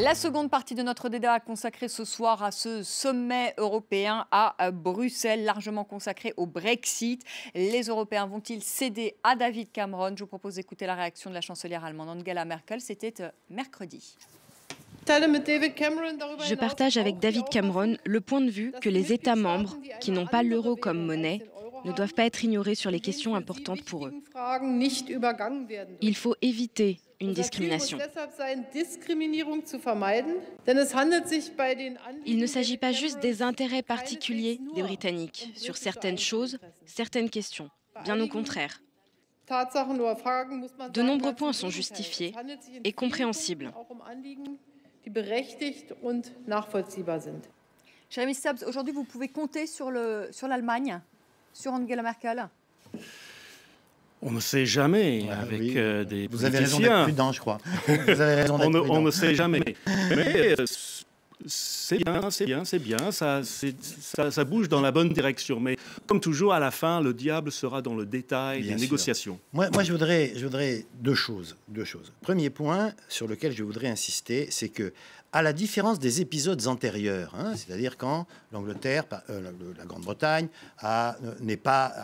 La seconde partie de notre débat consacrée ce soir à ce sommet européen à Bruxelles, largement consacré au Brexit. Les Européens vont-ils céder à David Cameron? Je vous propose d'écouter la réaction de la chancelière allemande Angela Merkel. C'était mercredi. Je partage avec David Cameron le point de vue que les États membres, qui n'ont pas l'euro comme monnaie, ne doivent pas être ignorés sur les questions importantes pour eux. Il faut éviter une discrimination. Il ne s'agit pas juste des intérêts particuliers des Britanniques sur certaines choses, certaines questions. Bien au contraire. De nombreux points sont justifiés et compréhensibles. Jérémy Stubbs, aujourd'hui, vous pouvez compter sur l'Allemagne, sur Angela Merkel? On ne sait jamais avec oui. des Vous avez raison d'être prudent, je crois. Vous avez raison d'être prudent. On ne sait jamais. Mais c'est bien. Ça bouge dans la bonne direction. Mais comme toujours, à la fin, le diable sera dans le détail des négociations. Moi, je voudrais deux choses. Premier point sur lequel je voudrais insister, c'est que, à la différence des épisodes antérieurs, c'est-à-dire quand l'Angleterre, la Grande-Bretagne, a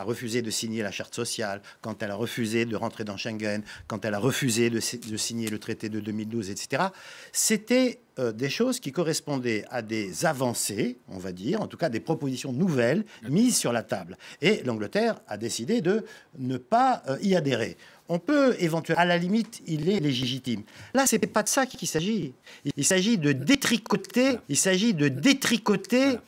refusé de signer la charte sociale, quand elle a refusé de rentrer dans Schengen, quand elle a refusé de signer le traité de 2012, etc., c'était des choses qui correspondaient à des avancées, on va dire, en tout cas des propositions nouvelles mises sur la table. Et l'Angleterre a décidé de ne pas y adhérer. On peut éventuellement, à la limite, il est légitime. Là, c'est pas de ça qu'il s'agit. Il s'agit de détricoter.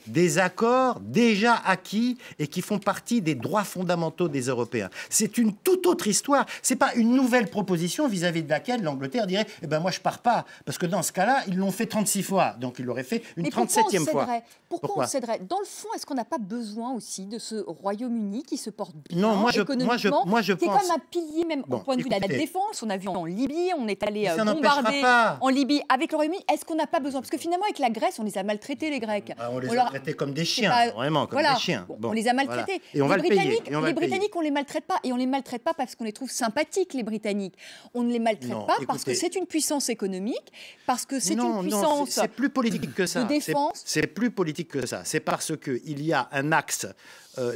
Des accords déjà acquis et qui font partie des droits fondamentaux des Européens. C'est une toute autre histoire. C'est pas une nouvelle proposition vis-à-vis de laquelle l'Angleterre dirait « Eh ben moi, je pars pas ». Parce que dans ce cas-là, ils l'ont fait 36 fois. Donc, ils l'auraient fait une 37e fois. Pourquoi on céderait? Dans le fond, est-ce qu'on n'a pas besoin aussi de ce Royaume-Uni qui se porte bien non, moi, économiquement, je qui est pense... quand même un pilier, même au point de vue de la défense? On a vu en Libye, on est allé bombarder en Libye avec le Royaume-Uni. Est-ce qu'on n'a pas besoin? Parce que finalement, avec la Grèce, on les a maltraités, les Grecs. On les a traités comme des chiens, vraiment, comme des chiens. On les a maltraités. Et on va le payer. Les Britanniques, on les maltraite pas. Et on les maltraite pas parce qu'on les trouve sympathiques, les Britanniques. On ne les maltraite pas parce que c'est une puissance économique, parce que c'est une puissance c'est plus politique que ça. de défense. C'est plus politique que ça. C'est parce qu'il y a un axe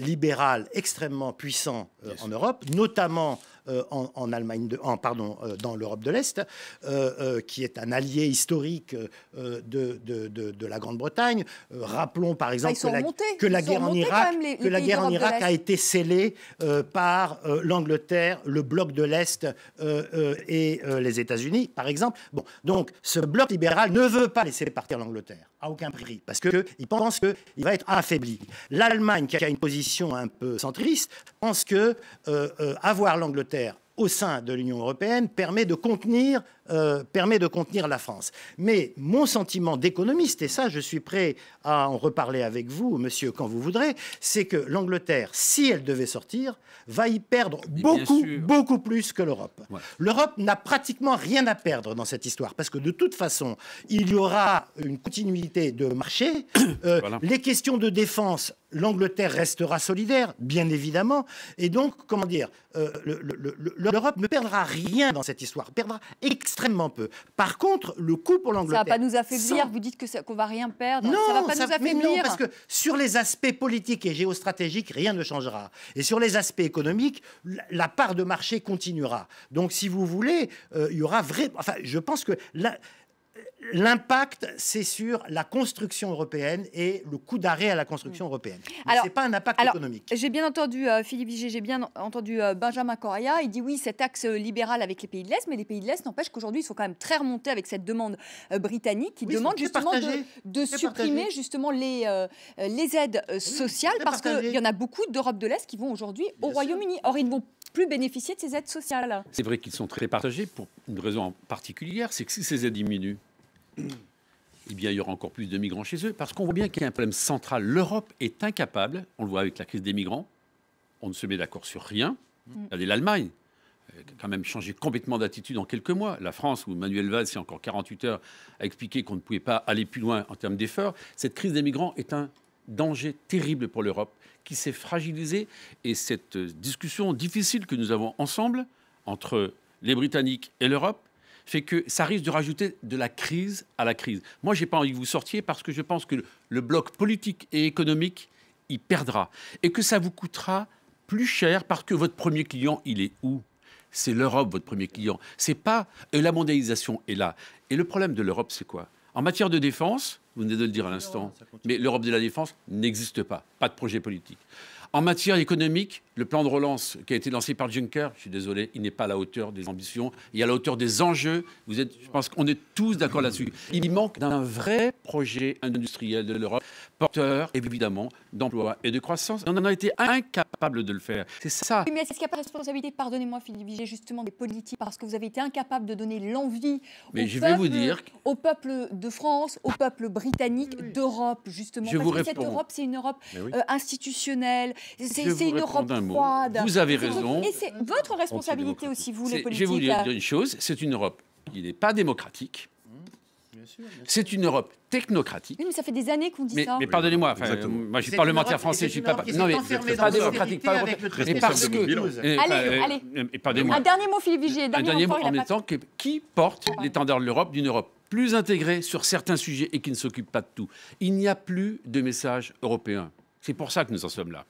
libéral extrêmement puissant en Europe, notamment en Allemagne, dans l'Europe de l'Est, qui est un allié historique de la Grande-Bretagne. Rappelons par exemple que la guerre en Irak a été scellée par l'Angleterre, le bloc de l'Est et les États-Unis, par exemple. Bon, donc ce bloc libéral ne veut pas laisser partir l'Angleterre à aucun prix, parce qu'il pense qu'il va être affaibli. L'Allemagne, qui a une position un peu centriste, pense que avoir l'Angleterre au sein de l'Union européenne permet de contenir la France. Mais mon sentiment d'économiste, et ça je suis prêt à en reparler avec vous, monsieur, quand vous voudrez, c'est que l'Angleterre, si elle devait sortir, va y perdre beaucoup plus que l'Europe. Ouais. L'Europe n'a pratiquement rien à perdre dans cette histoire, parce que de toute façon, il y aura une continuité de marché. Voilà. Les questions de défense, l'Angleterre restera solidaire, bien évidemment. Et donc, comment dire, l'Europe ne perdra rien dans cette histoire, perdra extrêmement peu. Par contre, le coût pour l'Angleterre... Ça ne va pas nous affaiblir, vous dites qu'on ne va rien perdre. Non, ça ne va pas nous affaiblir. Non, parce que sur les aspects politiques et géostratégiques, rien ne changera. Et sur les aspects économiques, la part de marché continuera. Donc, si vous voulez, il y aura Enfin, je pense que... L'impact, c'est sur la construction européenne et le coup d'arrêt à la construction européenne. Ce n'est pas un impact économique. J'ai bien entendu Philippe Vigier, j'ai bien entendu Benjamin Correa. Il dit oui, cet axe libéral avec les pays de l'Est, mais les pays de l'Est n'empêche qu'aujourd'hui, ils sont quand même très remontés avec cette demande britannique qui demande justement de supprimer justement les aides sociales, parce qu'il y en a beaucoup d'Europe de l'Est qui vont aujourd'hui au Royaume-Uni. Or, ils ne vont plus bénéficier de ces aides sociales. C'est vrai qu'ils sont très partagés pour une raison particulière, c'est que si ces aides diminuent, eh bien, il y aura encore plus de migrants chez eux, parce qu'on voit bien qu'il y a un problème central. L'Europe est incapable, on le voit avec la crise des migrants, on ne se met d'accord sur rien. Regardez l'Allemagne, qui a quand même changé complètement d'attitude en quelques mois. La France, où Manuel Valls, il y a encore 48 heures, a expliqué qu'on ne pouvait pas aller plus loin en termes d'efforts. Cette crise des migrants est un danger terrible pour l'Europe, qui s'est fragilisée. Et cette discussion difficile que nous avons ensemble, entre les Britanniques et l'Europe, fait que ça risque de rajouter de la crise à la crise. Moi, j'ai pas envie que vous sortiez parce que je pense que le bloc politique et économique, il perdra. Et que ça vous coûtera plus cher parce que votre premier client, il est où? C'est l'Europe, votre premier client. C'est pas... la mondialisation est là. Et le problème de l'Europe, c'est quoi? En matière de défense, vous venez de le dire à l'instant, mais l'Europe de la défense n'existe pas. Pas de projet politique. En matière économique, le plan de relance qui a été lancé par Juncker, je suis désolé, il n'est pas à la hauteur des ambitions, il est à la hauteur des enjeux. Je pense qu'on est tous d'accord là-dessus. Il manque d'un vrai projet industriel de l'Europe, porteur évidemment d'emploi et de croissance. On en a été incapable de le faire. C'est ça. Oui, mais est-ce qu'il n'y a pas de responsabilité, pardonnez-moi Philippe Vigier, justement des politiques, parce que vous avez été incapable de donner l'envie au peuple de France, au peuple britannique, d'Europe, justement. Parce que cette Europe, c'est une Europe institutionnelle. C'est une Europe froide. Vous avez raison. Et c'est votre responsabilité aussi, vous, les politiques. Je vais vous dire une chose, c'est une Europe qui n'est pas démocratique. C'est une Europe technocratique. Oui, mais ça fait des années qu'on dit ça. Mais pardonnez-moi, moi je suis parlementaire français, je suis pas... Non mais c'est pas démocratique, mais parce que... Allez, un dernier mot, Philippe Vigier. Un dernier mot en même temps, qui porte l'étendard de l'Europe, d'une Europe plus intégrée sur certains sujets et qui ne s'occupe pas de tout. Il n'y a plus de message européen. C'est pour ça que nous en sommes là.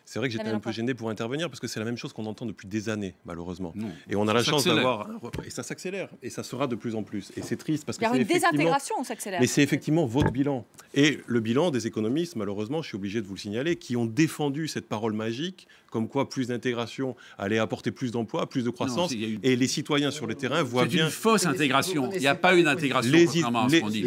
C'est vrai que j'étais un peu gêné pour intervenir parce que c'est la même chose qu'on entend depuis des années, malheureusement. Et on a la chance d'avoir... Et ça s'accélère. Et ça sera de plus en plus. Et c'est triste parce que c'est effectivement... Une désintégration, on s'accélère. Mais c'est effectivement votre bilan. Et le bilan des économistes, malheureusement, je suis obligé de vous le signaler, qui ont défendu cette parole magique, comme quoi plus d'intégration allait apporter plus d'emplois, plus de croissance. Et les citoyens sur le terrain voient bien... C'est une fausse intégration. Il n'y a pas une intégration, contrairement à ce qu'on dit.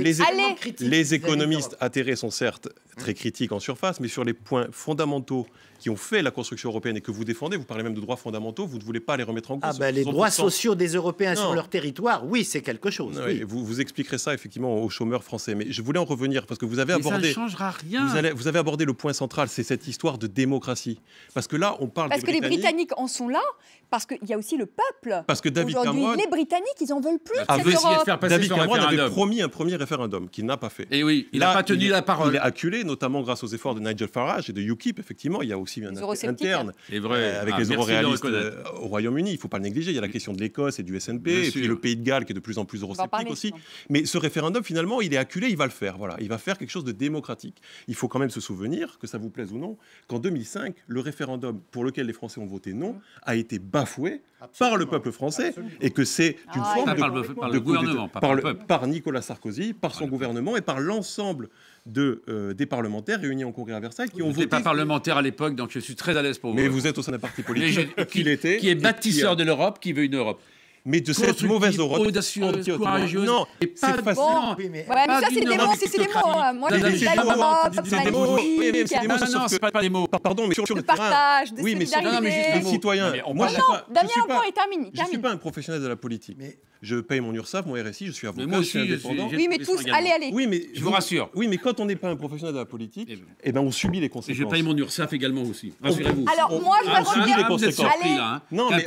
Les économistes atterrés sont certes très critiques en surface, mais sur les points fondamentaux qui ont fait la construction européenne et que vous défendez, vous parlez même de droits fondamentaux, vous ne voulez pas les remettre en cause. Les droits sociaux des Européens sur leur territoire, oui, c'est quelque chose. Oui. Vous expliquerez ça effectivement aux chômeurs français. Mais je voulais en revenir parce que vous avez abordé... ça ne changera rien. Vous avez abordé le point central, c'est cette histoire de démocratie. Parce que là, on parle des Britanniques... Parce que les Britanniques en sont là, parce qu'il y a aussi le peuple. Parce que David Cameron... les Britanniques, ils en veulent plus de cette Europe. David Cameron avait promis un premier référendum qu'il n'a pas fait. Et oui, il n'a pas tenu la parole. Il est acculé, notamment grâce aux efforts de Nigel Farage et de UKIP, effectivement. Il y a aussi un interne avec les euroréalistes au Royaume-Uni. Il ne faut pas le négliger. Il y a la question de l'Écosse et du SNP, et puis le Pays de Galles qui est de plus en plus eurosceptique aussi. Mais ce référendum, finalement, il est acculé, il va le faire. Voilà. Il va faire quelque chose de démocratique. Il faut quand même se souvenir, que ça vous plaise ou non, qu'en 2005, le référendum pour lequel les Français ont voté non a été bafoué par le peuple français et que c'est une forme de gouvernement, par Nicolas Sarkozy, par son gouvernement et par l'ensemble des parlementaires réunis en congrès à Versailles qui ont voté. Je n'étais pas parlementaire à l'époque, donc je suis très à l'aise pour vous. Mais vous êtes au sein d'un parti politique qui est bâtisseur de l'Europe, qui veut une Europe. Mais de cette mauvaise Europe audacieuse, courageuse, non, c'est facile. Ça, c'est des mots, c'est des mots. Moi, c'est des mots. Non, c'est pas des mots. Pardon, mais sur le terrain. Oui, mais les citoyens. Damien Lampan est terminé. Je ne suis pas un professionnel de la politique. Je paye mon URSSAF, mon RSI, je suis avocat, je suis indépendant. Oui, mais tous, allez. Oui, mais je vous rassure. Oui, mais quand on n'est pas un professionnel de la politique, on subit les conséquences. Et je paye mon URSAF également aussi. Rassurez-vous. Alors, moi, je vais revenir les conséquences. Non, mais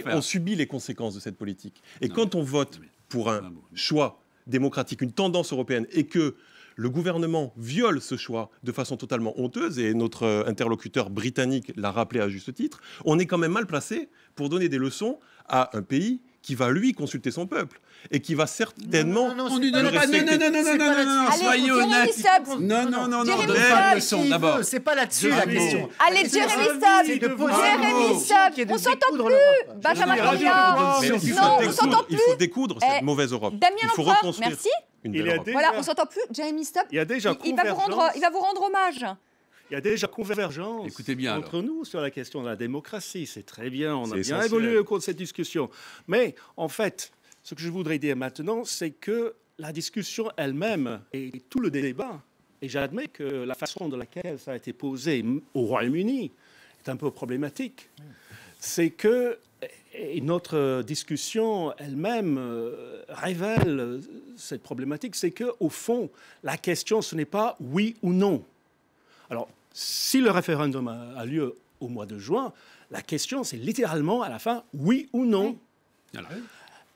on subit les conséquences de cette politique. Et quand on vote pour un choix démocratique, une tendance européenne, et que le gouvernement viole ce choix de façon totalement honteuse, et notre interlocuteur britannique l'a rappelé à juste titre, on est quand même mal placé pour donner des leçons à un pays qui va, lui, consulter son peuple et qui va certainement... On lui donne pas... Non, soyez honnête. Non, donne pas de leçon, d'abord. C'est pas là-dessus la question. Allez, Jérémy Stubbs, on s'entend plus. Benjamin Corbière, non, on s'entend plus. Il faut découdre cette mauvaise Europe. Damien Lampan, merci. Voilà, on s'entend plus. Jérémy Stubbs, il va vous rendre hommage. Il y a déjà convergence entre nous sur la question de la démocratie. C'est très bien, on a bien évolué au cours de cette discussion. Mais en fait, ce que je voudrais dire maintenant, c'est que la discussion elle-même et tout le débat, et j'admets que la façon de laquelle ça a été posé au Royaume-Uni est un peu problématique, c'est que notre discussion elle-même révèle cette problématique, c'est qu'au fond, la question, ce n'est pas oui ou non. Alors, si le référendum a lieu au mois de juin, la question, c'est littéralement à la fin, oui ou non.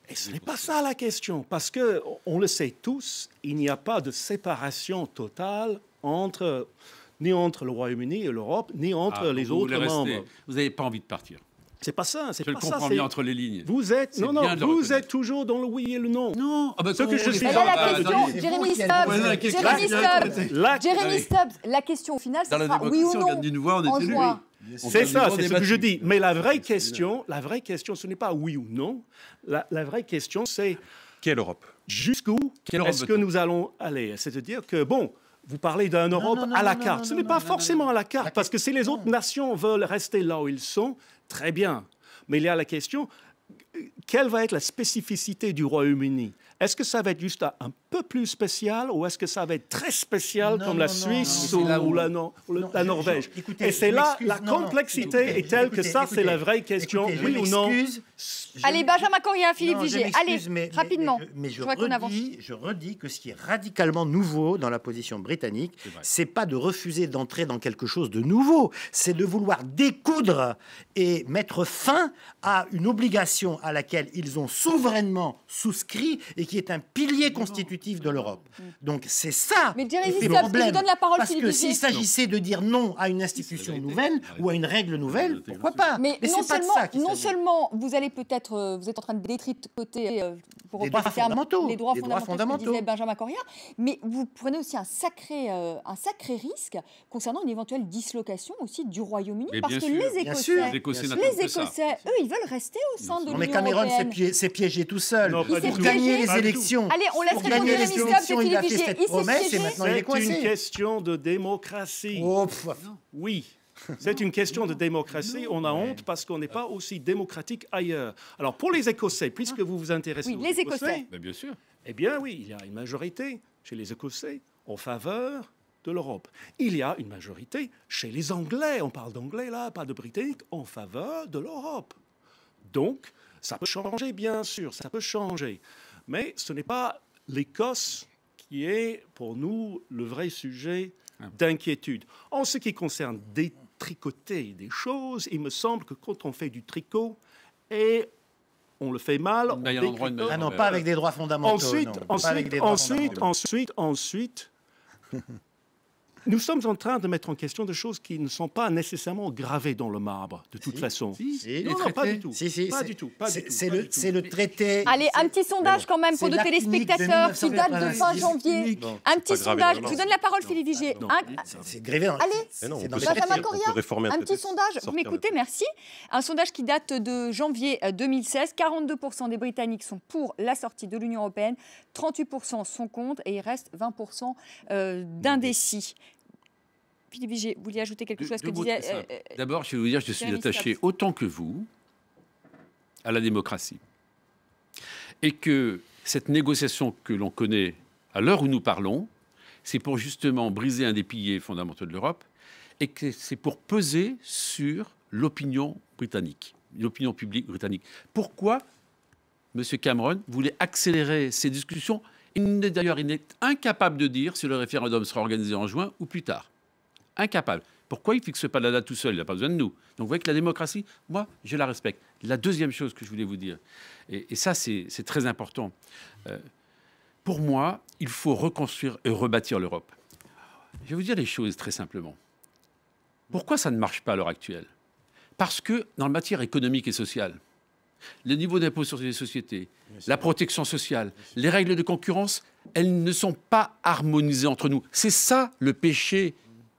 Et ce n'est pas ça la question, parce qu'on le sait tous, il n'y a pas de séparation totale ni entre le Royaume-Uni et l'Europe, ni entre les autres membres. Vous n'avez pas envie de partir. C'est pas ça. Je le comprends bien entre les lignes. Vous êtes vous êtes toujours dans le oui et le non. Non. Ce que je suis. Jérémy Stubbs, la question au final, c'est oui ou non. En juin. C'est ça, c'est ce que je dis. Mais la vraie question, ce n'est pas oui ou non. La vraie question, c'est quelle Europe? Jusqu'où est-ce que nous allons aller? C'est-à-dire que, bon, vous parlez d'une Europe à la carte. Ce n'est pas forcément à la carte, parce que si les autres nations veulent rester là où ils sont, très bien. Mais il y a la question, quelle va être la spécificité du Royaume-Uni? Est-ce que ça va être juste un peu plus spécial ou est-ce que ça va être très spécial comme la Suisse ou la Norvège? Et c'est là, la complexité est telle que ça, c'est la vraie question, oui ou non? Allez, Benjamin Corrier, Philippe Vigier, allez, rapidement. Mais je redis que ce qui est radicalement nouveau dans la position britannique, c'est pas de refuser d'entrer dans quelque chose de nouveau, c'est de vouloir découdre et mettre fin à une obligation à laquelle ils ont souverainement souscrit et qui est un pilier constitutif de l'Europe. Donc c'est ça le problème. Parce que s'il s'agissait de dire non à une institution nouvelle ou à une règle nouvelle, pourquoi pas? Mais non seulement vous allez peut-être, vous êtes en train de détricoter pour les droits fondamentaux, les droits fondamentaux, disait Benjamin Corrier, mais vous prenez aussi un sacré risque concernant une éventuelle dislocation aussi du Royaume-Uni, parce que les Écossais, eux, ils veulent rester au sein de l'Union européenne. Mais Cameron s'est piégé tout seul. Pour gagner les élections. Allez, on laisse répondre Jérémy Stubbs et Philippe Vigier. C'est une question de démocratie. Oui. C'est une question de démocratie. On a honte parce qu'on n'est pas aussi démocratique ailleurs. Alors, pour les Écossais, puisque vous vous intéressez aux Écossais, bien sûr. Eh bien, oui, il y a une majorité chez les Écossais en faveur de l'Europe. Il y a une majorité chez les Anglais, on parle d'Anglais là, pas de Britanniques, en faveur de l'Europe. Donc, ça peut changer, bien sûr, ça peut changer. Mais ce n'est pas l'Écosse qui est, pour nous, le vrai sujet d'inquiétude. En ce qui concerne détricoter des choses, il me semble que quand on fait du tricot, et on le fait mal... Ah non, pas avec des droits fondamentaux. Ensuite, nous sommes en train de mettre en question des choses qui ne sont pas nécessairement gravées dans le marbre, de toute façon. Non, pas du tout. Pas du tout. C'est le traité... Allez, un petit sondage quand même pour nos téléspectateurs qui date de fin janvier. Un petit sondage. Je vous donne la parole, Philippe Vigier. C'est grévé. Allez, Benjamin Corrier, un petit sondage. Vous m'écoutez, merci. Un sondage qui date de janvier 2016. 42% des Britanniques sont pour la sortie de l'Union européenne, 38% sont contre et il reste 20% d'indécis. Philippe Vigier, vous vouliez ajouter quelque chose à ce que disait... D'abord, je vais vous dire, je suis attaché autant que vous à la démocratie. Et que cette négociation que l'on connaît à l'heure où nous parlons, c'est pour justement briser un des piliers fondamentaux de l'Europe et que c'est pour peser sur l'opinion britannique, l'opinion publique britannique. Pourquoi M. Cameron voulait accélérer ces discussions? D'ailleurs, il est incapable de dire si le référendum sera organisé en juin ou plus tard. Incapable. Pourquoi il ne fixe pas la date tout seul? Il n'a pas besoin de nous. Donc vous voyez que la démocratie, moi, je la respecte. La deuxième chose que je voulais vous dire, et ça c'est très important, pour moi, il faut reconstruire et rebâtir l'Europe. Je vais vous dire les choses très simplement. Pourquoi ça ne marche pas à l'heure actuelle? Parce que dans la matière économique et sociale, le niveau d'impôt sur les sociétés, la protection sociale, les règles de concurrence, elles ne sont pas harmonisées entre nous. C'est ça le péché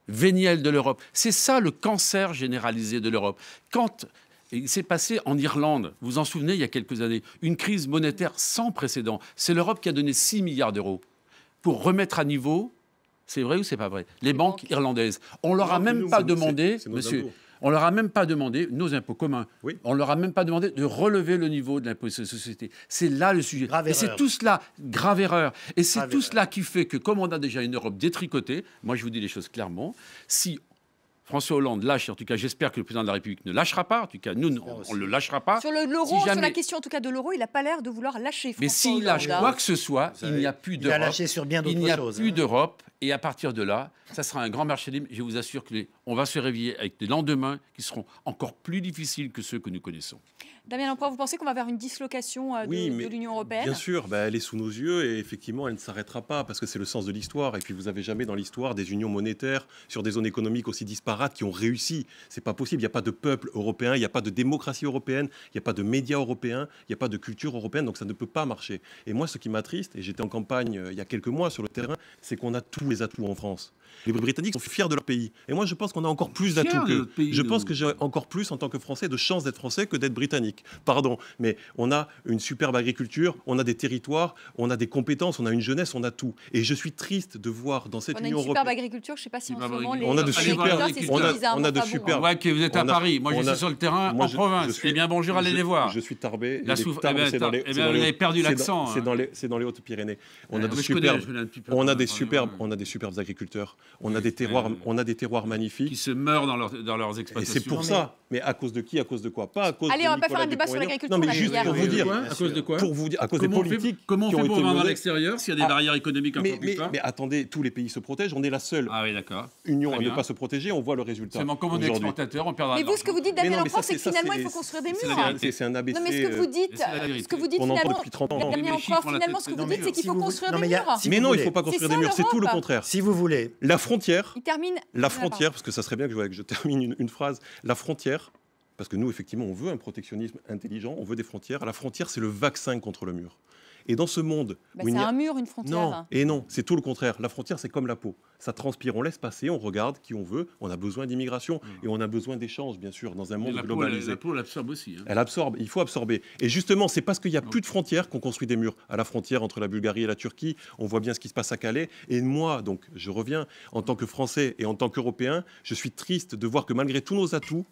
véniel de l'Europe. C'est ça le cancer généralisé de l'Europe. Quand il s'est passé en Irlande, vous vous en souvenez, il y a quelques années, une crise monétaire sans précédent. C'est l'Europe qui a donné 6 milliards d'euros pour remettre à niveau, c'est vrai ou c'est pas vrai, les banques irlandaises. On leur a même pas demandé, monsieur... On leur a même pas demandé, nos impôts communs, on leur a même pas demandé de relever le niveau de l'impôt sur les sociétés. C'est là le sujet. Et c'est tout cela, grave erreur. Et c'est tout cela qui fait que, comme on a déjà une Europe détricotée, moi je vous dis les choses clairement, si François Hollande lâche, en tout cas j'espère que le président de la République ne lâchera pas, en tout cas nous on ne le lâchera pas. Sur l'euro, sur la question en tout cas de l'euro, il n'a pas l'air de vouloir lâcher François Mais s'il lâche quoi que ce soit, il n'y a plus d'Europe. Il a lâché sur bien d'autres choses. Il n'y a plus d'Europe et à partir de là, ça sera un grand marché libre. Je vous assure que on va se réveiller avec des lendemains qui seront encore plus difficiles que ceux que nous connaissons. Damien Lamproie, vous pensez qu'on va vers une dislocation de l'Union européenne? Bien sûr, elle est sous nos yeux et effectivement, elle ne s'arrêtera pas parce que c'est le sens de l'histoire. Et puis, vous n'avez jamais dans l'histoire des unions monétaires sur des zones économiques aussi disparates qui ont réussi. C'est pas possible. Il n'y a pas de peuple européen, il n'y a pas de démocratie européenne, il n'y a pas de médias européens, il n'y a pas de culture européenne. Donc, ça ne peut pas marcher. Et moi, ce qui m'attriste, et j'étais en campagne il y a quelques mois sur le terrain, c'est qu'on a tous les atouts en France. Les Britanniques sont fiers de leur pays. Et moi, je pense qu'on a encore plus d'atouts que... Je pense que j'ai encore plus, en tant que Français, de chance d'être Français que d'être Britannique. Pardon, mais on a une superbe agriculture, on a des territoires, on a des compétences, on a une jeunesse, on a tout. Et je suis triste de voir dans cette Union européenne... On a une superbe agriculture, je ne sais pas si en ce moment... On a de super... On voit que vous êtes à Paris. Moi, je suis sur le terrain, en province. Eh bien, bonjour, allez les voir. Je suis Tarbé. Vous avez perdu l'accent. C'est dans les Hautes-Pyrénées. On a des superbes agriculteurs. On a des terroirs magnifiques. Qui se meurent dans leurs exploitations. Et c'est pour ça. Mais à cause de qui? À cause de quoi? Pas à cause Allez, on va pas faire un débat sur l'agriculture. Non, mais juste pour vous dire. À cause de quoi? Pour vous dire, à cause des politiques. Comment on fait pour vendre à l'extérieur s'il y a des barrières économiques encore plus fortes? Mais attendez, tous les pays se protègent. On est la seule union à ne pas se protéger. On voit le résultat. Seulement, comme on est exportateur, on perdra. Mais vous, ce que vous dites, Damien Lamproie, c'est que finalement, il faut construire des murs. C'est un ABC. Non, mais ce que vous dites finalement, Damien Lamproie, finalement, ce que vous dites, c'est qu'il faut construire des murs. Mais non, il ne faut pas construire des murs. C'est tout le contraire. Si vous voulez. La frontière. La frontière, parce que ça serait bien que je termine une phrase. La frontière, parce que nous, effectivement, on veut un protectionnisme intelligent, on veut des frontières. La frontière, c'est le vaccin contre le mur. Et dans ce monde... c'est un mur, une frontière. Non, c'est tout le contraire. La frontière, c'est comme la peau. Ça transpire, on laisse passer, on regarde qui on veut. On a besoin d'immigration et on a besoin d'échanges, bien sûr, dans un monde globalisé. La peau, elle absorbe aussi. Elle absorbe, il faut absorber. Et justement, c'est parce qu'il n'y a plus de frontières qu'on construit des murs. À la frontière entre la Bulgarie et la Turquie, on voit bien ce qui se passe à Calais. Et moi, donc, je reviens, en tant que Français et en tant qu'Européen, je suis triste de voir que malgré tous nos atouts,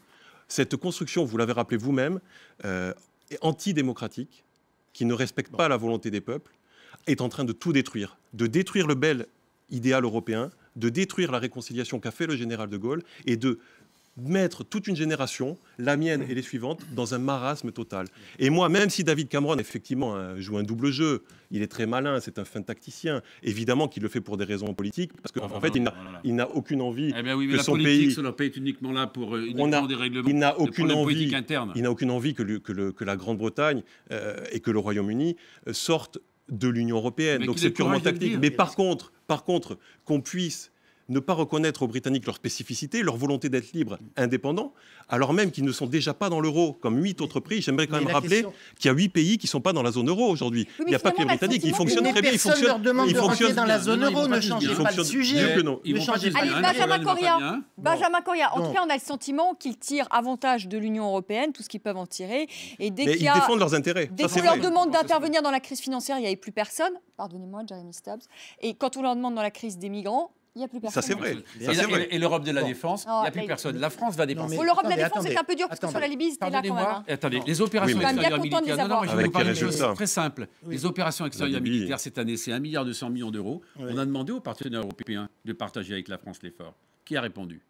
cette construction, vous l'avez rappelé vous-même, est antidémocratique, qui ne respecte pas la volonté des peuples, est en train de tout détruire. De détruire le bel idéal européen, de détruire la réconciliation qu'a fait le général de Gaulle et de mettre toute une génération, la mienne et les suivantes, dans un marasme total. Et moi, même si David Cameron, effectivement, joue un double jeu, il est très malin, c'est un fin tacticien, évidemment qu'il le fait pour des raisons politiques, parce qu'en fait, il n'a aucune envie que son pays... La politique est uniquement là pour des règlements, il n'a aucune envie interne. Il n'a aucune envie que la Grande-Bretagne et que le Royaume-Uni sortent de l'Union européenne. Donc c'est purement tactique. Mais par contre, qu'on puisse ne pas reconnaître aux Britanniques leur spécificité, leur volonté d'être libres, indépendants, alors même qu'ils ne sont déjà pas dans l'euro, comme 8 autres pays. J'aimerais quand même rappeler qu'il y a 8 pays qui ne sont pas dans la zone euro aujourd'hui. Oui, il n'y a pas que les Britanniques, ils fonctionnent très bien. Personne ne leur demande de rentrer dans la zone euro, ne changez pas le sujet. Allez, Benjamin Correa, en tout cas, on a le sentiment qu'ils tirent avantage de l'Union européenne, tout ce qu'ils peuvent en tirer. Et dès ils défendent leurs intérêts. Dès qu'on leur demande d'intervenir dans la crise financière, il n'y avait plus personne. Pardonnez-moi, Jeremy Stubbs. Et quand on leur demande dans la crise des migrants, il n'y a plus personne. Ça, c'est vrai. Et l'Europe de la défense, il n'y a plus personne. La France va dépenser. L'Europe de la défense, c'est un peu dur, parce que sur la Libye, c'était là quand même. Attendez, les opérations extérieures militaires... Non, je vais vous parler d'une chose très simple. Les opérations extérieures militaires, cette année, c'est 1,2 milliard d'euros. On a demandé aux partenaires européens de partager avec la France l'effort. Qui a répondu?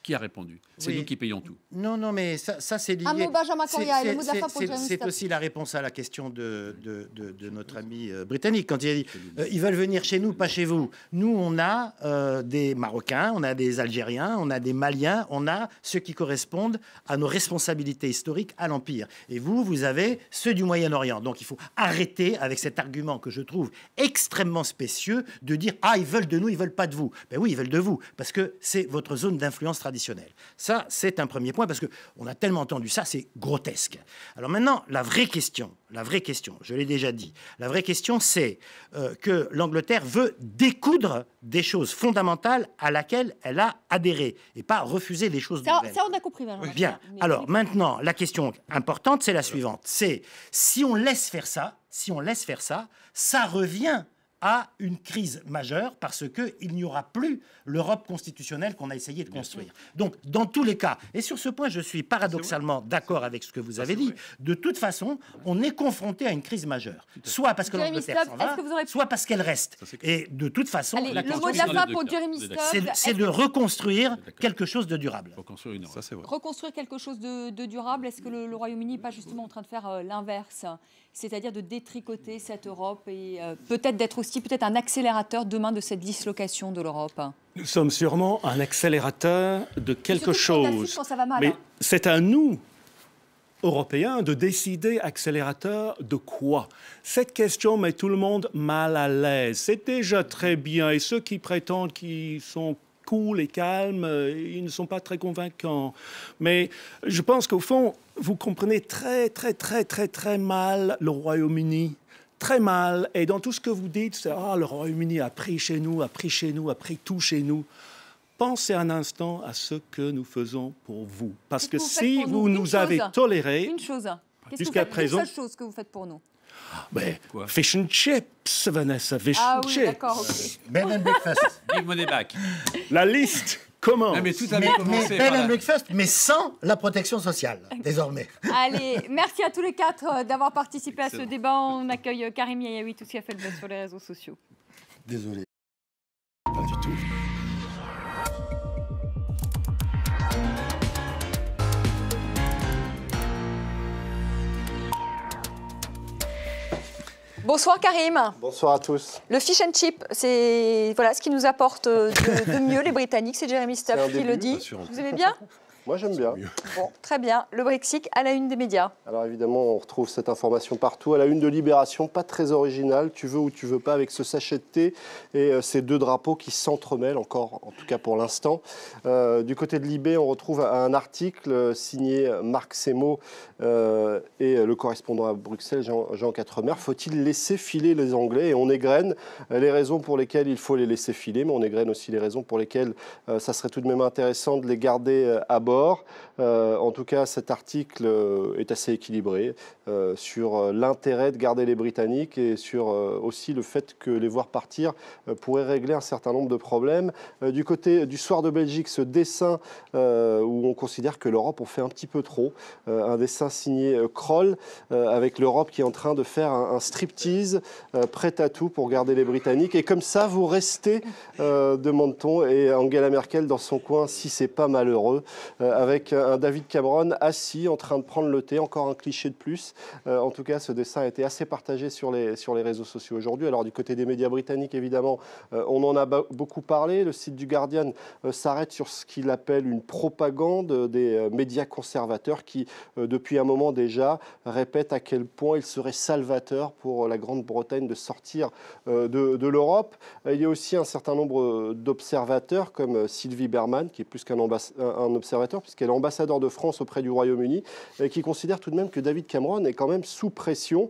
Qui a répondu? C'est nous qui payons tout. Non, mais ça c'est lié. Un mot, Benjamin Correa, et le mot de la fin pour Jeremy Stubbs. C'est aussi la réponse à la question de notre ami britannique, quand il a dit ils veulent venir chez nous, pas chez vous. Nous, on a des Marocains, on a des Algériens, on a des Maliens, on a ceux qui correspondent à nos responsabilités historiques à l'Empire. Et vous avez ceux du Moyen-Orient. Donc il faut arrêter avec cet argument que je trouve extrêmement spécieux de dire « Ah, ils veulent de nous, ils veulent pas de vous ». Ben oui, ils veulent de vous, parce que c'est votre zone d'influence traditionnelle. Ça, c'est un premier point, parce qu'on a tellement entendu ça, c'est grotesque. Alors maintenant, la vraie question, je l'ai déjà dit, la vraie question, c'est que l'Angleterre veut découdre des choses fondamentales à laquelle elle a adhéré, et pas refuser des choses nouvelles. Ça, on a compris. Oui, bien. Alors maintenant, la question importante, c'est la suivante. C'est si on laisse faire ça, ça revient à une crise majeure parce qu'il n'y aura plus l'Europe constitutionnelle qu'on a essayé de construire. Donc, dans tous les cas, et sur ce point, je suis paradoxalement d'accord avec ce que vous avez dit, de toute façon, on est confronté à une crise majeure. Soit parce que l'Angleterre s'en va, soit parce qu'elle reste. Et de toute façon... Allez, le mot de la fin pour Jeremy Stubbs, c'est de reconstruire quelque chose de durable. Reconstruire quelque chose de durable, est-ce que le Royaume-Uni n'est pas justement en train de faire l'inverse? c'est-à-dire de détricoter cette Europe et peut-être d'être aussi un accélérateur demain de cette dislocation de l'Europe. Nous sommes sûrement un accélérateur de quelque chose. Quand ça va mal, mais c'est à nous, Européens, de décider accélérateur de quoi. Cette question met tout le monde mal à l'aise. C'est déjà très bien. Et ceux qui prétendent qu'ils sont cool et calmes, ils ne sont pas très convaincants. Mais je pense qu'au fond, vous comprenez très mal le Royaume-Uni. Très mal. Et dans tout ce que vous dites, c'est « Ah, le Royaume-Uni a pris chez nous, a pris tout chez nous ». Pensez un instant à ce que nous faisons pour vous. Parce que si vous nous avez toléré... Une chose. Jusqu'à présent... Une seule chose que vous faites pour nous. Fish and chips, Vanessa, fish and chips. D'accord, ok. Bed and breakfast. Big money back. La liste commence. Non, mais tout avait commencé bed and breakfast, mais sans la protection sociale, désormais. Allez, merci à tous les quatre d'avoir participé à ce débat. On accueille Karim Yayaoui, tout ce qui a fait le buzz sur les réseaux sociaux. Désolé. Pas du tout. Bonsoir Karim. Bonsoir à tous. Le fish and chip, c'est ce qui nous apporte de mieux les Britanniques. C'est Jeremy Stubbs qui le dit. Vous aimez bien ? Moi, j'aime bien. Bon, très bien. Le Brexit à la une des médias. Alors évidemment, on retrouve cette information partout. À la une de Libération, pas très originale. Tu veux ou tu veux pas, avec ce sachet de thé et ces deux drapeaux qui s'entremêlent encore, en tout cas pour l'instant. Du côté de Libé, on retrouve un article signé Marc Semo et le correspondant à Bruxelles, Jean Quatremer. Faut-il laisser filer les Anglais ? Et on égrène les raisons pour lesquelles il faut les laisser filer, mais on égrène aussi les raisons pour lesquelles ça serait tout de même intéressant de les garder à bord. En tout cas, cet article est assez équilibré sur l'intérêt de garder les Britanniques et sur aussi le fait que les voir partir pourrait régler un certain nombre de problèmes. Du côté du Soir de Belgique, ce dessin où on considère que l'Europe en fait un petit peu trop, un dessin signé Kroll avec l'Europe qui est en train de faire un striptease prêt à tout pour garder les Britanniques. Et comme ça, vous restez, demande-t-on, et Angela Merkel dans son coin, si c'est pas malheureux, avec un David Cameron assis en train de prendre le thé, encore un cliché de plus. En tout cas, ce dessin a été assez partagé sur les réseaux sociaux aujourd'hui. Alors du côté des médias britanniques, évidemment, on en a beaucoup parlé. Le site du Guardian s'arrête sur ce qu'il appelle une propagande des médias conservateurs qui, depuis un moment déjà, répètent à quel point il serait salvateur pour la Grande-Bretagne de sortir de l'Europe. Il y a aussi un certain nombre d'observateurs, comme Sylvie Berman, qui est plus qu'un observateur, puisqu'elle est ambassadeur de France auprès du Royaume-Uni, qui considère tout de même que David Cameron est quand même sous pression.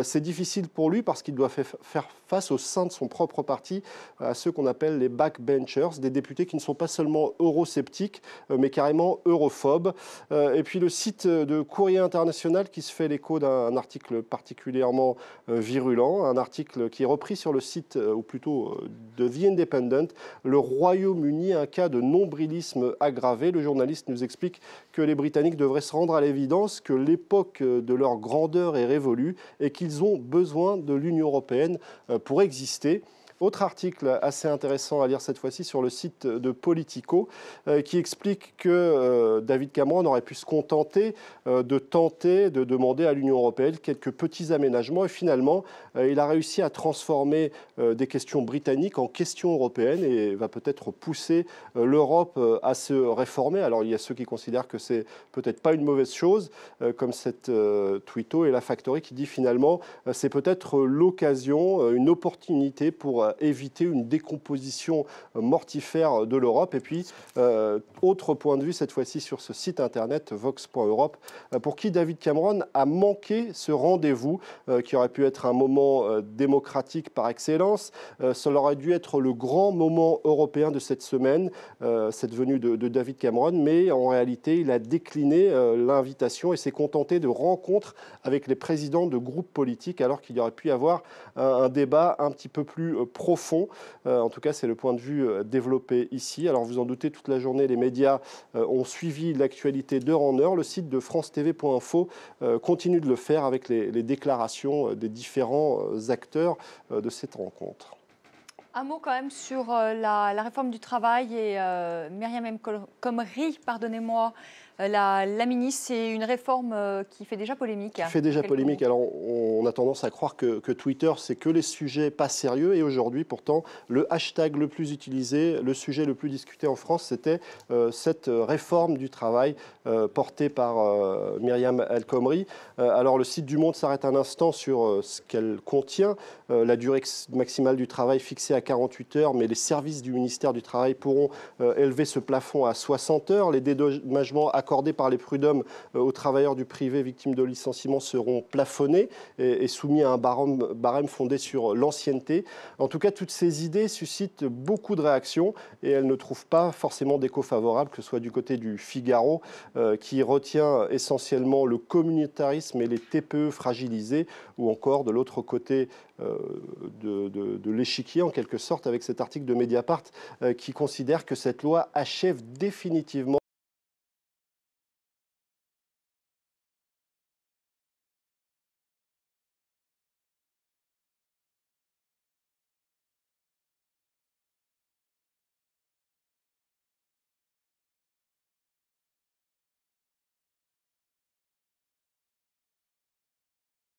C'est difficile pour lui parce qu'il doit faire face au sein de son propre parti à ceux qu'on appelle les backbenchers, des députés qui ne sont pas seulement eurosceptiques, mais carrément europhobes. Et puis le site de Courrier International qui se fait l'écho d'un article particulièrement virulent, un article qui est repris sur le site, ou plutôt de The Independent, le Royaume-Uni, un cas de nombrilisme aggravé. Le journaliste nous explique que les Britanniques devraient se rendre à l'évidence que l'époque de leur grandeur est révolue et qu'ils ont besoin de l'Union européenne pour exister. Autre article assez intéressant à lire cette fois-ci sur le site de Politico qui explique que David Cameron aurait pu se contenter de tenter de demander à l'Union européenne quelques petits aménagements et finalement il a réussi à transformer des questions britanniques en questions européennes et va peut-être pousser l'Europe à se réformer. Alors il y a ceux qui considèrent que c'est peut-être pas une mauvaise chose comme cette Twitto et la Factory qui dit finalement c'est peut-être l'occasion, une opportunité pour éviter une décomposition mortifère de l'Europe. Et puis, autre point de vue, cette fois-ci sur ce site internet, vox.europe, pour qui David Cameron a manqué ce rendez-vous qui aurait pu être un moment démocratique par excellence. Ça aurait dû être le grand moment européen de cette semaine, cette venue de David Cameron, mais en réalité, il a décliné l'invitation et s'est contenté de rencontres avec les présidents de groupes politiques, alors qu'il y aurait pu y avoir un débat un petit peu plus profond. En tout cas, c'est le point de vue développé ici. Alors, vous en doutez, toute la journée, les médias ont suivi l'actualité d'heure en heure. Le site de francetv.info continue de le faire avec les déclarations des différents acteurs de cette rencontre. Un mot quand même sur la réforme du travail et Myriam El Khomri, pardonnez-moi, la ministre, c'est une réforme qui fait déjà polémique. Qui fait déjà polémique. Alors, on a tendance à croire que Twitter, c'est que les sujets pas sérieux. Et aujourd'hui, pourtant, le hashtag le plus utilisé, le sujet le plus discuté en France, c'était cette réforme du travail portée par Myriam El Khomri. Alors, le site du Monde s'arrête un instant sur ce qu'elle contient. La durée maximale du travail fixée à 48 heures, mais les services du ministère du Travail pourront élever ce plafond à 60 heures. Les dédommagements accordés par les prud'hommes aux travailleurs du privé victimes de licenciement seront plafonnés et soumis à un barème fondé sur l'ancienneté. En tout cas, toutes ces idées suscitent beaucoup de réactions et elles ne trouvent pas forcément d'écho favorable, que ce soit du côté du Figaro, qui retient essentiellement le communautarisme et les TPE fragilisés, ou encore de l'autre côté de l'échiquier, en quelque sorte, avec cet article de Mediapart qui considère que cette loi achève définitivement